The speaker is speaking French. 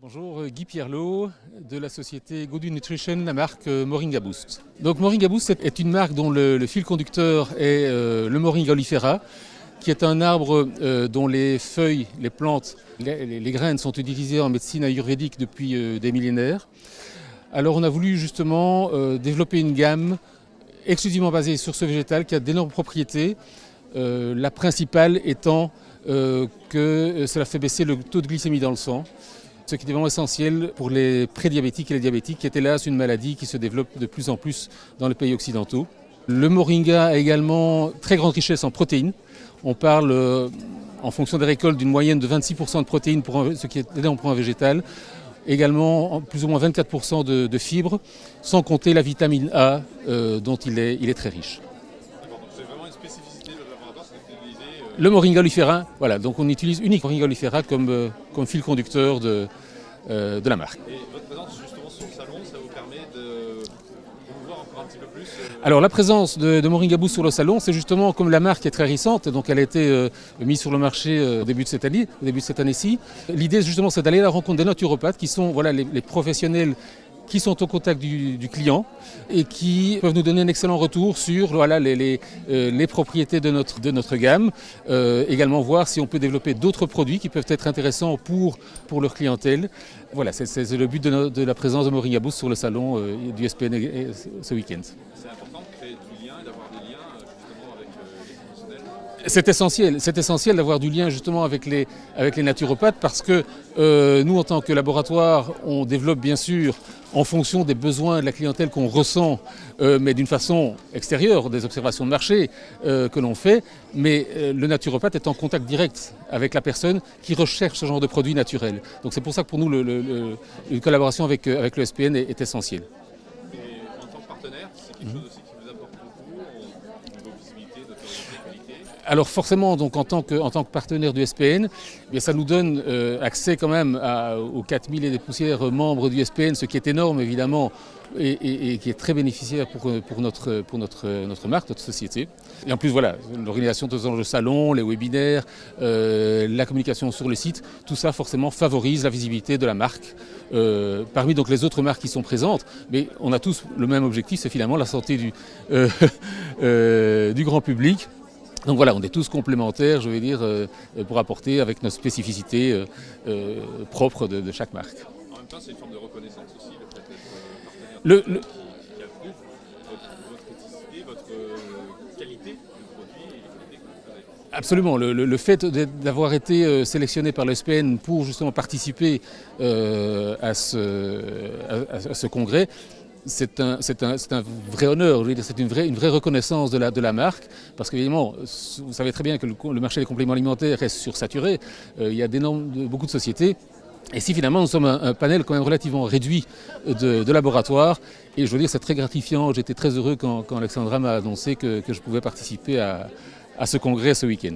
Bonjour, Guy Pierlot de la société Godu Nutrition, la marque Moringa Boost. Donc Moringa Boost est une marque dont le fil conducteur est le Moringa oleifera, qui est un arbre dont les feuilles, les plantes, les graines sont utilisées en médecine ayurvédique depuis des millénaires. Alors on a voulu justement développer une gamme exclusivement basée sur ce végétal qui a d'énormes propriétés, la principale étant que cela fait baisser le taux de glycémie dans le sang, ce qui est vraiment essentiel pour les prédiabétiques et les diabétiques, qui est hélas une maladie qui se développe de plus en plus dans les pays occidentaux. Le moringa a également très grande richesse en protéines. On parle, en fonction des récoltes, d'une moyenne de 26% de protéines, ce qui est énorme pour un végétal. Également, plus ou moins 24% de fibres, sans compter la vitamine A, dont il est très riche. D'accord, donc c'est vraiment une spécificité de votre laboratoire, c'est d'utiliser... Le Moringa oleifera, voilà, donc on utilise uniquement Moringa oleifera comme fil conducteur de la marque. Et votre présence justement sur le salon, ça vous permet de voir encore un petit peu plus Alors la présence de Moringa Boost sur le salon, c'est justement comme la marque est très récente, donc elle a été mise sur le marché au début de cette année-ci. L'idée justement c'est d'aller à la rencontre des naturopathes qui sont voilà, les professionnels qui sont au contact du client et qui peuvent nous donner un excellent retour sur voilà, les propriétés de notre gamme. Également voir si on peut développer d'autres produits qui peuvent être intéressants pour leur clientèle. Voilà, c'est le but de la présence de Moringa Boost sur le salon du SPN ce week-end. C'est important de créer du lien et d'avoir des liens justement avec les professionnels. C'est essentiel d'avoir du lien justement avec les naturopathes parce que nous en tant que laboratoire on développe bien sûr en fonction des besoins de la clientèle qu'on ressent, mais d'une façon extérieure, des observations de marché que l'on fait, mais le naturopathe est en contact direct avec la personne qui recherche ce genre de produits naturels. Donc c'est pour ça que pour nous une collaboration avec le SPN est essentielle. Et en tant que partenaire, c'est quelque chose aussi qui vous apporte beaucoup au niveau visibilité, notoriété, qualité. Alors forcément, donc, en tant que partenaire du SPN, eh bien, ça nous donne accès quand même aux 4000 et des poussières membres du SPN, ce qui est énorme évidemment et qui est très bénéficiaire pour notre marque, notre société. Et en plus voilà, l'organisation de ce salon, les webinaires, la communication sur le site, tout ça forcément favorise la visibilité de la marque parmi donc les autres marques qui sont présentes. Mais on a tous le même objectif, c'est finalement la santé du grand public. Donc voilà, on est tous complémentaires, je vais dire, pour apporter avec nos spécificités propres de chaque marque. En même temps, c'est une forme de reconnaissance aussi, le fait d'être partenaire qui approuve votre éthique, votre qualité de produit et les qualités que vous avez. Absolument, le fait d'avoir été sélectionné par le SPN pour justement participer à ce congrès, c'est un vrai honneur, c'est une vraie reconnaissance de la marque, parce qu'évidemment, vous savez très bien que le marché des compléments alimentaires reste sursaturé, il y a beaucoup de sociétés, et si finalement nous sommes un panel quand même relativement réduit de laboratoires, et je veux dire c'est très gratifiant, j'étais très heureux quand Alexandra m'a annoncé que je pouvais participer à ce congrès ce week-end.